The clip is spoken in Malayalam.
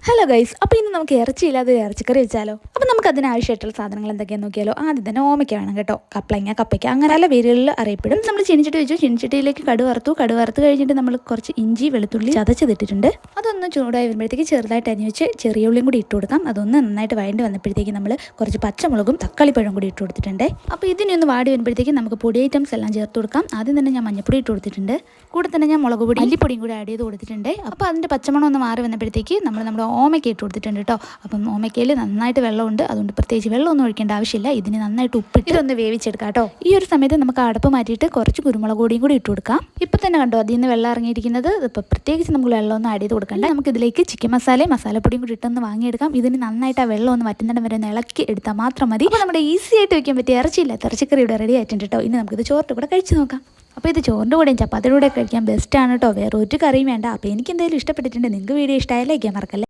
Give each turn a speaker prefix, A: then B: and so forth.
A: ഹലോ ഗൈസ്, അപ്പോൾ ഇന്ന് നമുക്ക് ഇറച്ചിയില്ലാതെ ഒരു ഇറച്ചിക്കറി വെച്ചാലോ? അപ്പോൾ നമുക്ക് അതിനാവശ്യമായിട്ടുള്ള സാധനങ്ങൾ എന്തൊക്കെയാണെന്ന് നോക്കിയാലോ. ആദ്യം തന്നെ ഓമയ്ക്ക വേണം കേട്ടോ. കപ്പളങ്ങ, കപ്പയ്ക്ക അങ്ങനെ പല പേരുകളിൽ അറിയപ്പെടും. നമ്മൾ ചീനിച്ചട്ടി വെച്ചു. ചീനിച്ചട്ടിയിലേക്ക് കടുക് വറുത്ത് കഴിഞ്ഞിട്ട് നമ്മൾ കുറച്ച് ഇഞ്ചി വെളുത്തുള്ളി ചതച്ചതിട്ടിട്ടുണ്ട്. അതൊന്ന് ചൂടായി വരുമ്പോഴത്തേക്ക് ചെറുതായിട്ട് അരിഞ്ഞ് വെച്ച് ചെറിയ ഉള്ളിയും കൂടി ഇട്ട് കൊടുക്കാം. അതൊന്ന് നന്നായിട്ട് വഴണ്ടി വന്നപ്പോഴത്തേക്ക് നമ്മൾ കുറച്ച് പച്ചമുളകും തക്കാളിപ്പഴം കൂടി ഇട്ട് കൊടുത്തിട്ടുണ്ട്. അപ്പോൾ ഇതിനെ ഒന്ന് വാടി വരുമ്പോഴത്തേക്ക് നമുക്ക് പൊടി ഐറ്റംസ് എല്ലാം ചേർത്ത് കൊടുക്കാം. ആദ്യം തന്നെ ഞാൻ മഞ്ഞപ്പൊടി ഇട്ട് കൊടുത്തിട്ടുണ്ട്. കൂടെ തന്നെ ഞാൻ മുളക് പൊടി മല്ലിപ്പൊടിയും കൂടി ആഡ് ചെയ്ത് കൊടുത്തിട്ടുണ്ട്. അപ്പോൾ അതിൻ്റെ പച്ചമണം ഒന്ന് മാറി വന്നപ്പോഴത്തേക്ക് നമ്മുടെ ഓമയ്ക്ക ഇട്ട് കൊടുത്തിട്ടുണ്ട് കേട്ടോ. അപ്പം ഓമയ്ക്കയിൽ നന്നായിട്ട് വെള്ളമുണ്ട്, അതുകൊണ്ട് പ്രത്യേകിച്ച് വെള്ളമൊന്നും ഒഴിക്കേണ്ട ആവശ്യമില്ല. ഇതിന് നന്നായിട്ട് ഉപ്പിട്ട് ഇതൊന്ന് വേവിച്ചെടുക്കാം കേട്ടോ. ഈ ഒരു സമയത്ത് നമുക്ക് അടപ്പ് മാറ്റിയിട്ട് കുറച്ച് കുരുമുളക് പൊടിയും കൂടി ഇട്ട് കൊടുക്കാം. ഇപ്പം തന്നെ കണ്ടോ അതിൽ നിന്ന് വെള്ളം ഇറങ്ങിയിരിക്കുന്നത്. ഇപ്പോൾ പ്രത്യേകിച്ച് നമുക്ക് വെള്ളമൊന്നും ആഡ് ചെയ്ത് കൊടുക്കണ്ട. നമുക്ക് ഇതിലേക്ക് ചിക്കൻ മസാലപ്പൊടിയും കൂടി ഇട്ടൊന്ന് വാങ്ങിയെടുക്കാം. ഇതിന് നന്നായിട്ട് ആ വെള്ളം ഒന്ന് വറ്റുന്നിടം വരെ ഇളക്കി എടുത്താൽ മാത്രം മതി. അപ്പോൾ നമ്മുടെ ഈസി ആയിട്ട് വയ്ക്കാൻ പറ്റിയ ഇറച്ചിയില്ലാത്ത ഇറച്ചിക്കറി ഇവിടെ റെഡി ആയിട്ടുണ്ട് കേട്ടോ. ഇനി നമുക്കിത് ചോറിൻ്റെ കൂടെ കഴിച്ച് നോക്കാം. അപ്പോൾ ഇത് ചോറിൻ്റെ കൂടെയും ചപ്പാത്തിയുടെ കൂടെ കഴിക്കാൻ ബെസ്റ്റാണ് കേട്ടോ. വേറെ ഒരു കറിയും വേണ്ട. അപ്പോൾ എനിക്ക് എന്തായാലും ഇഷ്ടപ്പെട്ടിട്ടുണ്ട്. നിങ്ങൾക്ക് വീഡിയോ ഇഷ്ടമായാലും മറക്കല്ലേ.